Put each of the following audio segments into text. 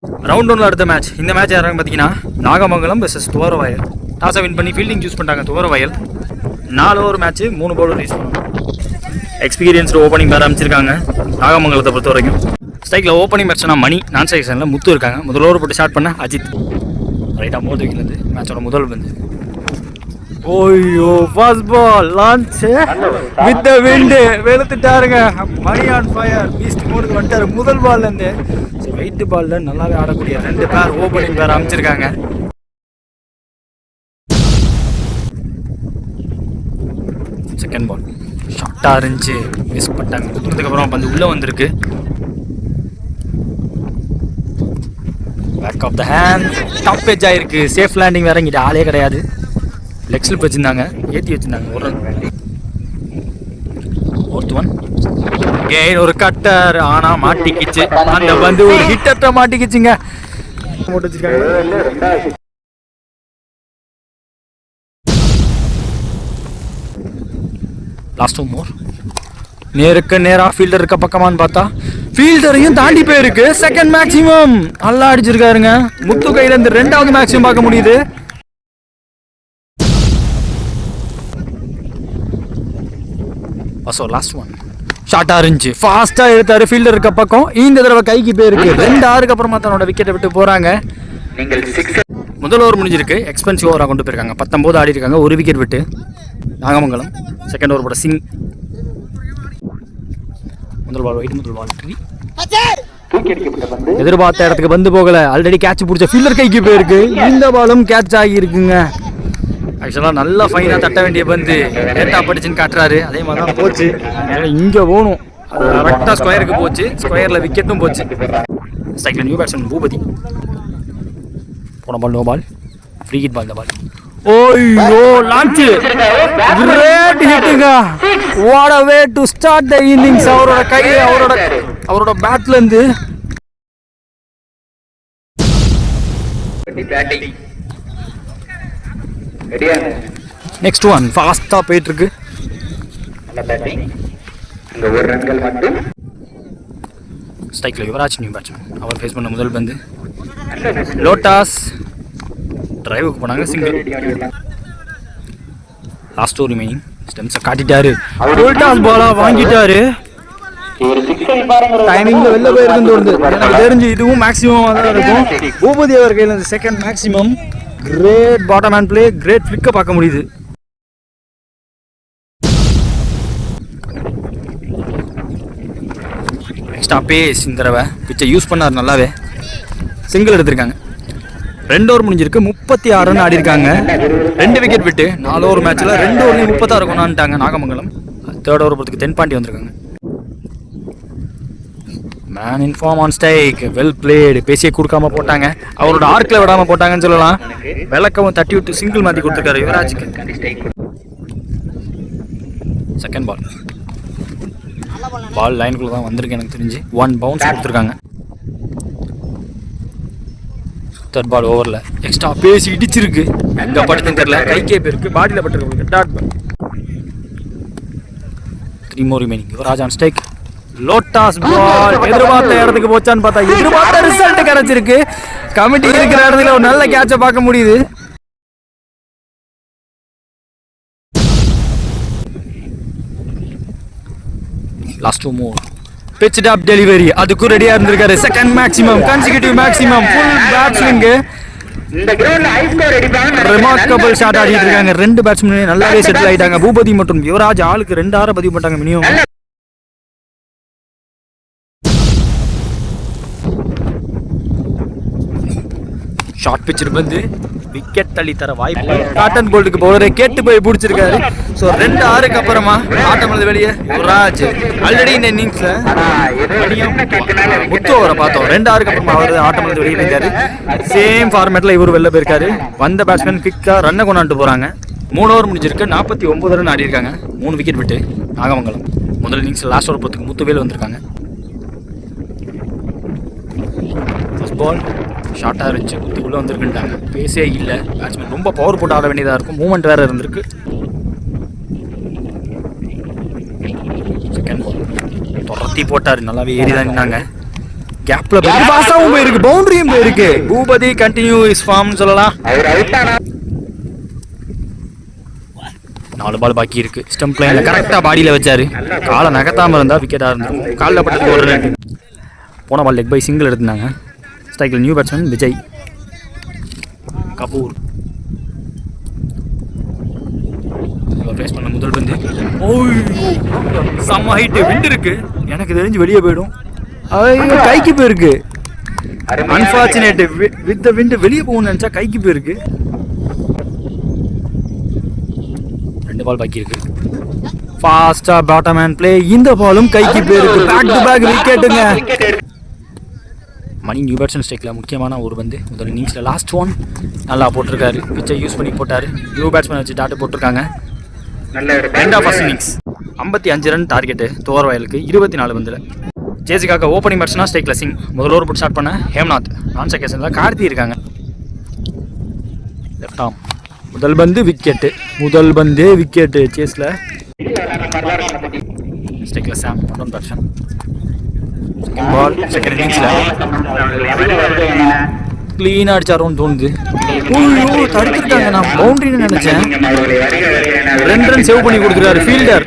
Round ஒன்ல அடுத்த match. இந்த மேட்ச் யாராங்க பார்த்தீங்கன்னா நாகமங்கலம் வெர்சஸ் துவரவயல். டாஸை வின் பண்ணி ஃபீல்டிங் சூஸ் பண்ணிட்டாங்க துவரவயல். 4 ஓவர் மேட்ச் 3 பவுலர் யூஸ் பண்ணாங்க. எக்ஸ்பீரியன்ஸ்டு ஓப்பனிங் பேர் அமைச்சிருக்காங்க நாகமங்கலத்தை பொறுத்த வரைக்கும். ஸ்ட்ரைக்கில் ஓப்பனிங் பேட்ஸ்னா மணி, நான் செக்ஷனில் முத்து இருக்காங்க. முதல் ஓவர் போட்டு ஸ்டார்ட் பண்ண அஜித் ரைட்டாக மோர் விக்கெட்லேருந்து மேட்சோட முதல் வந்து ஓய்யோ first ball launch with the wind வெளுத்துட்டாருங்க. மணி ஆன் ஃபயர் பீஸ்ட் மோடுக்கு வந்துட்டாரு முதல் பால்லேருந்து. ஸோ வெயிட் பாலில் நல்லாவே ஆடக்கூடிய 2 பேர் ஓப்பனிங் பேர் அமைச்சிருக்காங்க. செகண்ட் பால் ஷார்ட்டாக இருந்துச்சு, மிஸ் பண்ணிட்டாங்க. குத்துறதுக்கப்புறம் பந்து உள்ளே வந்திருக்கு. Back of the hand top edge ஆயிருக்கு. சேஃப் லேண்டிங் வேற இங்கிட்ட ஆளே கிடையாது. லெக் ஸ்லிப் வச்சுருந்தாங்க, ஏற்றி வச்சுருந்தாங்க. ஒரு ரன் ஃபோர்த் ஒன் கெயின் ஒரு கட்டர் ஆனால் மாட்டிக்கிச்சு. அந்த பந்து ஒரு ஹிட்டர்ட்ட மாட்டிக்கிச்சுங்க. போட்டு வச்சிருக்காங்க. லாஸ்ட் மோர் நேருக்கு நேராக ஃபீல்டர் இருக்க பக்கமானு பார்த்தா ஃபீல்டரையும் தாண்டி போயிருக்கு. செகண்ட் மேக்ஸிமம் நல்லா அடிச்சிருக்காருங்க. முத்து கையில இருந்து 2வது மேக்ஸிமம் பார்க்க முடியுது. லாஸ்ட் ஒன் ஷார்ட்டாக இருந்துச்சு, ஃபாஸ்ட்டாக எடுத்தாரு. ஃபீல்டர் இருக்க பக்கம் இந்த தடவை கைக்கு போயிருக்கு. 2 ஆறுக்கு அப்புறமா தன்னோட விக்கெட்டை விட்டு போகிறாங்க. முதல் ஓவர் முடிஞ்சிருக்கு, எக்ஸ்பென்சிவ் ஓவராக கொண்டு போயிருக்காங்க. 19 ஆடி இருக்காங்க, 1 விக்கெட் விட்டு நாகமங்கலம். செகண்ட் ஓவர் போட சிங். முதல் பால் ஒயிட், முதல் பால் ட்ரீ. எதிர்பார்த்த இடத்துக்கு பந்து போகல. ஆல்ரெடி கேட்ச் பிடிச்ச ஃபீல்டர் கைக்கு போயிருக்கு. இந்த பாலும் கேட்ச் ஆகி இருக்குங்க. ஆக்சுவலாக நல்லா ஃபைனாக தட்ட வேண்டிய பந்து லேட்டாக படிச்சுன்னு காட்டுறாரு. அதே மாதிரி தான் போச்சு. இங்கே போகணும், அது கரெக்டாக ஸ்கொயருக்கு போச்சு. ஸ்கொயரில் விக்கெட்டும் போச்சு. ஸ்ட்ரைக்கில் நியூ பேட்ஸ்மேன் பூபதி. போன ball no ball, free hit ball. இந்த பால் ஓய்யோ லான்ச் கிரேட் ஹிட்டுங்க. What a way to start the innings. அவரோட கை அவரோட பேட்ல இருந்து நெக்ஸ்ட் ஒன் ஃபாஸ்டா போயிட்டு இருக்கு. ஸ்ட்ரைக்ல யுவராஜ் நியூ பேட்ஸ்மேன். அவர் ஃபேஸ் பண்ண முதல் பந்து லோட்டாஸ் டிரைவுக்கு போனாங்க, சிங்கிள். Last over remaining. ஸ்டெம்ஸை காட்டிட்டாரு, லோட்டாஸ் பாலா வாங்கிட்டாரு. டைமிங்ல வெளில போயிருக்குன்னு தோணுது. எனக்கு தெரிஞ்சு இதுவும் மேக்ஸிமம் தான் இருக்கும். பூபதி அவர் கையில் இந்த second maximum. Great bottom hand play, great ஃபிளிக்கை பார்க்க முடியுது. எக்ஸ்ட்ரா பேஸ் இந்த தடவை பிச்சை யூஸ் பண்ணார் நல்லாவே. சிங்கிள் எடுத்திருக்காங்க. 2 ஓவர் முடிஞ்சிருக்கு, 36 ரன் ஆடி இருக்காங்க. 2 விக்கெட் விட்டு 4 ஓவர் மேட்ச்ல 2 ஓவர்லையும் 36 கொண்டாந்துட்டாங்க நாகமங்கலம். 3rd ஓவர் போகிறதுக்கு தென்பாண்டி வந்திருக்காங்க. Man in form on strike, well played. பேசியே கொடுக்காம போட்டாங்க, அவரோட ஆர்க்கில் விடாமல் போட்டாங்கன்னு சொல்லலாம். விளக்கவும் தட்டி விட்டு சிங்கிள் மாற்றி கொடுத்துருக்காரு யுவராஜுக்கு. செகண்ட் பால் லைனுக்குள்ள தான் வந்திருக்கு எனக்கு தெரிஞ்சு. 1 பவுன்ஸ் கொடுத்துருக்காங்க. 3rd பால் ஓவரில் எக்ஸ்ட்ரா பேசி இடிச்சிருக்கு. எங்கே படுத்துன்னு தெரியல, கைக்கே போயிருக்கு, பாடியில் பட்டுருக்கு. Dot ball. 3 more remaining. Yuvraj on strike. லோட்டாஸ் பால் எதிர்பார்த்த இடத்துக்கு போச்சான்னு பார்த்தா எதிர்பார்த்த ரிசல்ட் கிடைச்சிருக்கு. கமிட்டி இருக்கிற இடத்துல ஒரு நல்ல கேட்சை பார்க்க முடியுது. Last 2 more pitch up delivery, அதுக்கு ரெடியா இருந்திருக்காரு. Second maximum, consecutive maximum, full bat swing. Remarkable shot ஆடிட்டு இருக்காங்க. 2 பேட்ஸ்மேன் நல்லாவே செட்டில் ஆயிட்டாங்க. பூபதி மற்றும் யுவராஜ் ஆளுக்கு 2 ஆற பதிவு பண்ணிட்டாங்க மினிமம். ஷார்ட் பிச்சர் வந்து விக்கெட் தள்ளி தர வாய்ப்பு. காட்டன் போல்டுக்கு பவுலரை கேட்டு போய் பிடிச்சிருக்காரு. ஸோ 2 ஆறுக்கு அப்புறமா ஆட்டம் வெளியே யுவராஜ். ஆல்ரெடி இந்த இன்னிங்ஸ்ல முத்து ஓவரை பார்த்தோம். 2 ஆறுக்கு அப்புறமா அவர் ஆட்டம் வெளியே இருந்தாரு. சேம் ஃபார்மேட்ல இவரு வெளில போயிருக்காரு. வந்த பேட்ஸ்மேன் குவிக்கா ரன்னை கொண்டாண்டு போறாங்க. 3 ஓவர் முடிஞ்சிருக்கு, 49 ரன் ஆடி இருக்காங்க. 3 விக்கெட் விட்டு நாகமங்கலம். முதல் இன்னிங்ஸ் லாஸ்ட் ஓவர் போறதுக்கு முத்துவேல் வந்திருக்காங்க. ஃபர்ஸ்ட் பால் ஷார்ட்டாக இருந்துச்சு, குத்துக்குள்ளே வந்துருக்குன்ட்டாங்க. பேஸே இல்லை. பேட்ஸ்மேன் ரொம்ப பவர் போட்டு ஆட வேண்டியதாக இருக்கும். மூமெண்ட் வேறு இருந்திருக்கு. செகண்ட் பால் துரத்தி போட்டார், நல்லாவே ஏறி தான் நின்னாங்க. கேப்ல பாஸாவும் போயிருக்கு, பவுண்டரியும் போயிருக்கு. பூபதி கண்டினியூ இஸ் ஃபார்ம்னு சொல்லலாம். 4 பால் பாக்கி இருக்கு. ஸ்டம்ப் லைன்ல கரெக்டா பாடியில வச்சாரு. காலை நகர்த்தாம இருந்தா விக்கெட்டா இருந்திருக்கும். காலில் பட்டு ஒரு ரன். போன பால் லெக் பை சிங்கிள் எடுத்தாங்க. ஸ்ட்ரைக்கில் new batsman Vijay Kapoor. Face பண்ண முதல் பந்து செம்ம ஹைட்டு, விண்ட் இருக்கு, எனக்கு தெரிஞ்சு வெளியே போயிடும். கைக்கு போயிருக்கு. அன்பார்ச்சுனேட், வித் த விண்ட் வெளியே போகணும்னு நினைச்சா கைக்கு போயிருக்கு. 2 பால் பாக்கி இருக்கு. ஃபாஸ்டா பாட்டம் ஹேண்ட் பிளே. இந்த பாலும் கைக்கு போயிருக்கு. பேக் டு பேக் விக்கெட்டுங்க. மணி நியூ பேட்ஸ்மேன் ஸ்ட்ரைக்கில் முக்கியமான ஒரு பந்து முதல் இன்னிங்ஸில் லாஸ்ட் ஒன் நல்லா போட்டிருக்காரு. பிச்சை யூஸ் பண்ணி போட்டார். நியூ பேட்ஸ்மேன் வச்சு டாட்டு போட்டிருக்காங்க. ரெண்டா ஃபர்ஸ்ட் இன்னிங்ஸ் 55 ரன் டார்கெட்டு தோர்வயலுக்கு 24 பந்தில். ஜேசிக்காக ஓப்பனிங் பேட்ஸ்னா ஸ்ட்ரைக்கில் சிங். முதல் ஓவர் போட்டு ஸ்டார்ட் பண்ண ஹேம்நாத். நான் செகண்டில் கார்த்தி இருக்காங்க. லெஃப்ட் ஆம் முதல் பந்து விக்கெட்டு. முதல் பந்தே விக்கெட்டு சேஸில். ஸ்ட்ரைக்கில் Sam one batsman. Second ball second இன்னிங்ஸில் க்ளீனாக அடிச்சாரோன்னு தோணுது. ஓ தடுத்துருக்காங்க, நான் பவுண்டரின்னு நினைச்சேன். 2 ரன் சேவ் பண்ணி கொடுத்துருக்காரு ஃபீல்டர்.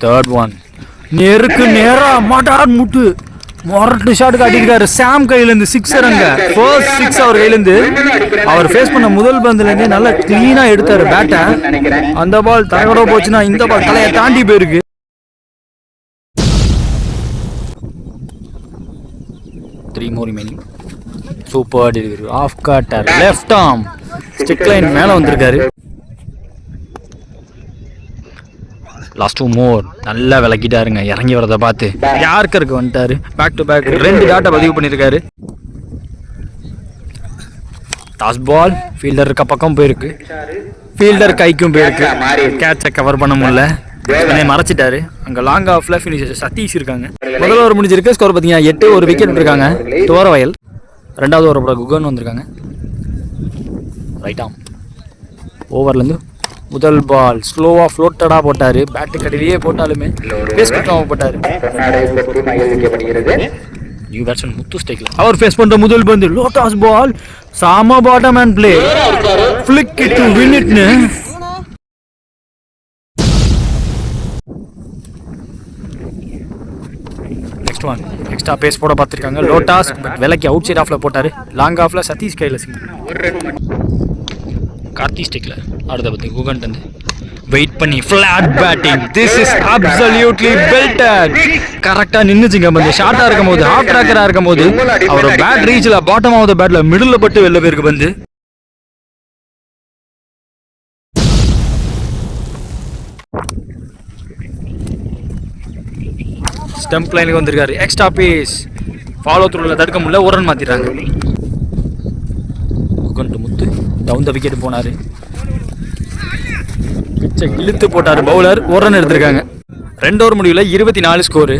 தேர்ட் ஒன் நெருக்கு நேரா மாட்டார் முட்டு மொரட்டு ஷாட் காட்டியிருக்காரு சாம் கையிலேருந்து. 6 ரங்க ஃபர்ஸ்ட் 6 அவர் கையிலேருந்து. அவர் ஃபேஸ் பண்ண முதல் பந்துலேருந்தே நல்லா க்ளீனாக எடுத்தார் பேட்டை. அந்த பால் தலையோட போச்சுன்னா இந்த பால் தலையை தாண்டி போயிருக்கு. More remaining. Super delivery. Off cutter. Left arm. Stick line மேல வந்திருக்காரு. லாஸ்ட் 2 மோர். நல்லா விளக்கிட்டாருங்க இறங்கி வரதை பார்த்து. யார்க்கருக்கு வந்துட்டாரு. பேக் டு பேக் 2 டாட்டை பதிவு பண்ணியிருக்காரு. டாஸ் பால் ஃபீல்டர் இருக்க பக்கம் போயிருக்கு. ஃபீல்டர் கைக்கும் போயிருக்கு. கேட்சை கவர் பண்ண முடியல. மறைச்சிட்டாரு. அங்கே லாங் ஆஃப்ல ஃபினிஷர் சதீஷ் இருக்காங்க. முதல் ஓவர் முடிஞ்சிருக்கு. ஸ்கோர் பார்த்தீங்கன்னா 8. ஒரு விக்கெட் இருக்காங்க தோரவயல். 2வது ஓவர் போட குகன் வந்திருக்காங்க. ரைட் ஆம் ஓவர்லேருந்து முதல் பால் ஸ்லோவாக ஃப்ளோட்டடாக போட்டார். பேட்டு கடையிலேயே போட்டாலுமே ஃபேஸ் பண்ணாமல் போட்டார். நியூ பேட்ஸ்மேன் முத்து ஸ்ட்ரைக்கில் அவர் ஃபேஸ் பண்ணுற முதல் பந்து லோட்டாஸ் பால். சாமா bottom hand play flick to win இட்னு. எக்ஸ்ட்ரா பேஸ் போட பார்த்துருக்காங்க லோட்டாஸ். பட் விலைக்கு அவுட் சைட் ஆஃப்ல போட்டார். லாங் ஆஃப்ல சதீஷ் கையில் சிங். கார்த்தி ஸ்டிக்ல அடுத்த பத்தி குகன் வந்து வெயிட் பண்ணி flat batting. This is absolutely pelted. கரெக்டாக நின்றுச்சுங்க. பந்து ஷார்ட்டாக இருக்கும் போது ஹாஃப் ட்ராக்கராக இருக்கும் போது அவர் பேட் ரீச்சில் பாட்டம் ஆஃப் த பேட்டில் மிடில் பட்டு வெளில போயிருக்கு பந்து. ஸ்டம்ப் லைனுக்கு வந்திருக்காரு. எக்ஸ்ட்ரா பேஸ் ஃபாலோ த்ரூவில் தடுக்க முடியல. ஒரு ரன் மாற்றிடுறாங்க. Guhan Muthu down the wicket போனார். பிச்சை இழுத்து போட்டார் பவுலர். ஒரு ரன் எடுத்திருக்காங்க. 2 ஓவர் முடிவில் 24 ஸ்கோரு.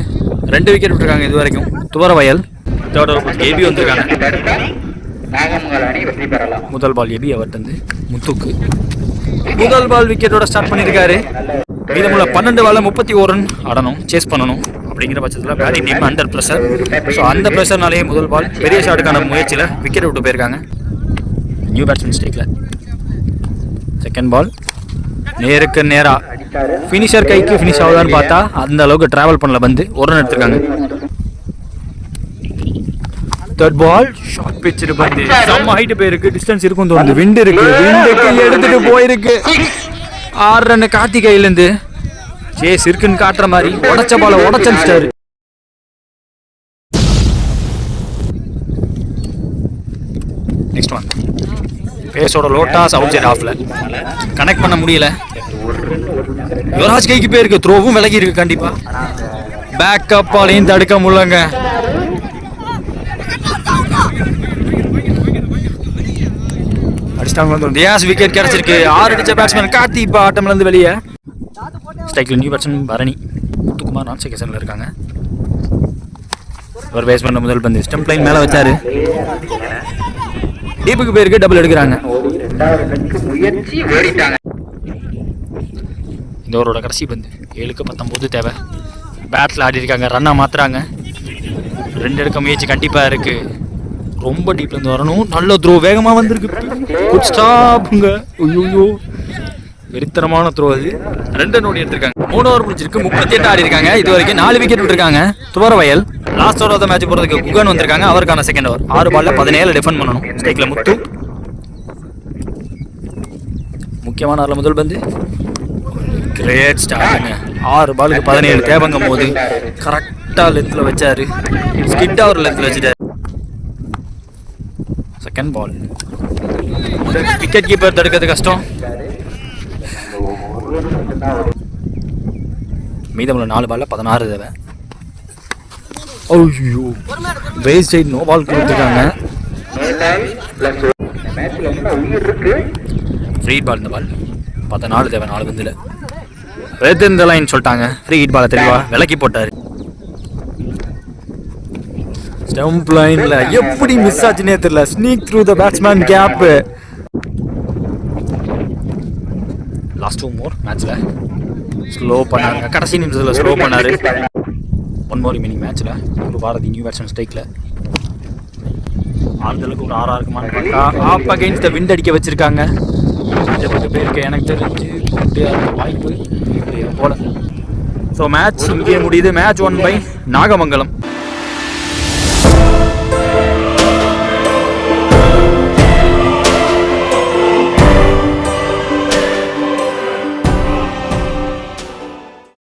2 விக்கெட் விட்டுருக்காங்க இது வரைக்கும் துவரவயல். தேர்ட் ஓவர் ஏபி வந்திருக்காங்க. முதல் பால் ஏபி அவர் வந்து முத்துக்கு. முதல் பால் விக்கெட்டோட ஸ்டார்ட் பண்ணியிருக்காரு. மீதமுள்ள 12 பால்ல 31 ரன் ஆடணும், சேஸ் பண்ணணும். அப்படிங்கிற பட்சத்தில் batting team under pressure. So அந்த ப்ரெஷர்னாலேயே முதல் பால் பெரிய ஷாட்டுக்கான முயற்சியில் விக்கெட் விட்டு போயிருக்காங்க. நியூ பேட்ஸ்மேன் ஸ்ட்ரைக்கில் செகண்ட் பால் நேருக்கு நேராக ஃபினிஷர் கைக்கு ஃபினிஷ் ஆகுதான்னு பார்த்தா அந்த அளவுக்கு ட்ராவல் பண்ணல வந்து ஒரு ரன் எடுத்திருக்காங்க. தேர்ட் பால் ஷார்ட் பிட்ச் பந்து செம்ம ஹைட் போயிருக்கு. டிஸ்டன்ஸ் இருக்கும் தோணுது. விண்ட் இருக்கு. விண்டுக்கு எடுத்துட்டு போயிருக்கு. 6 ரன் கார்த்தி கையிலேருந்து. சேஸ் இருக்குன்னு காட்டுற மாதிரி உடச்ச பால உடச்சிட்டாரு. நெக்ஸ்ட் ஒன் பேஸோட லோட்டாஸ் அவுட் சைட் ஆஃப்ல கனெக்ட் பண்ண முடியல. யுவராஜ் கைக்கு போயிருக்கு. த்ரோவும் விலகி இருக்கு. கண்டிப்பா பேக்கப் பாலையும் தடுக்க முடியலங்க. அடிச்சிட்டாங்க வந்து தியாஸ் விக்கெட் கிடைச்சிருக்கு. 6 அடிச்ச பேட்ஸ்மேன் கார்த்தி இப்போ ஆட்டம்ல இருந்து வெளியே. ஸ்ட்ரைக்கில் நியூ பேட்ஸ்மேன் பரணி. முத்துக்குமார் நான் செகண்டில் இருக்காங்க. ஒரு பேஸ் பண்ண முதல் பந்து ஸ்டம்ப் லைன் மேலே வச்சாரு. டீப்புக்கு போயிருக்கு. டபுள் எடுக்கிறாங்க. இந்த ஓவரோட கடைசி பந்து 7க்கு 19 தேவை. பேட்டில் ஆடி இருக்காங்க. ரன்னாக மாற்றுறாங்க. 2 எடுக்க முயற்சி கண்டிப்பாக இருக்குது. ரொம்ப டீப்லேருந்து வரணும். நல்ல த்ரோ வேகமாக வந்திருக்கு. குட் ஸ்டாப்புங்க. ஐயோ வெறித்தனமான த்ரோ அது. 2 ரன் ஓடி எடுத்திருக்காங்க. 3 ஓவர் முடிச்சிருக்கு. 38 ஆடி இருக்காங்க. இது வரைக்கும் 4 விக்கெட் விட்டுருக்காங்க துவரவயல். Last over of the match போகிறதுக்கு குகன் வந்திருக்காங்க. அவருக்கான செகண்ட் ஓவர். 6 பால்ல 17 டிஃபெண்ட் பண்ணணும். ஸ்டேக்கில் முத்து முக்கியமான ஆறில் முதல் பந்து. கிரேட் ஸ்டார்ட்டுங்க. 6 பாலுக்கு 17 தேவைங்கும் போது கரெக்டாக லென்த்தில் வச்சாரு. ஸ்கிட் அவர் லென்த்தில் வச்சுட்டாரு. Second ball. விக்கெட் கீப்பர் தடுக்கிறது கஷ்டம். மீதமுள்ள 4 பால்ல 16 தேவை. ஐயோ வேஸ்ட் சைட் நோ பால் கொடுத்துருக்காங்க. Free ball. இந்த பால் 14 தேவை 4 பந்தில். இந்த லைன் சொல்லிட்டாங்க. ஃப்ரீ ஹிட் பாலை தெளிவா விலக்கி போட்டார். ஸ்டம்ப் லைன்ல எப்படி மிஸ் ஆச்சுன்னே தெரியல. Sneak through the batsman gap. Last 2 more மேட்ச்ல ஸ்லோ பண்ணாங்க. கடைசி நிமிஷத்தில் ஸ்லோ பண்ணாரு. 1 மோர் ரிமைனிங் மேட்ச்ல ஒரு பாரதி நியூ பேட்ஸ்மேன் ஸ்ட்ரைக்ல ஆறுதலுக்கு ஒரு 6 இருக்குமான்னு பார்த்தா ஆப் அகைன்ஸ்ட் த விண்ட் அடிக்க வச்சிருக்காங்க. பேருக்கு எனக்கு தெரிஞ்சு வாய்ப்பு போல. ஸோ மேட்ச் இங்கே முடியுது. Match 1 by Nagamangalam.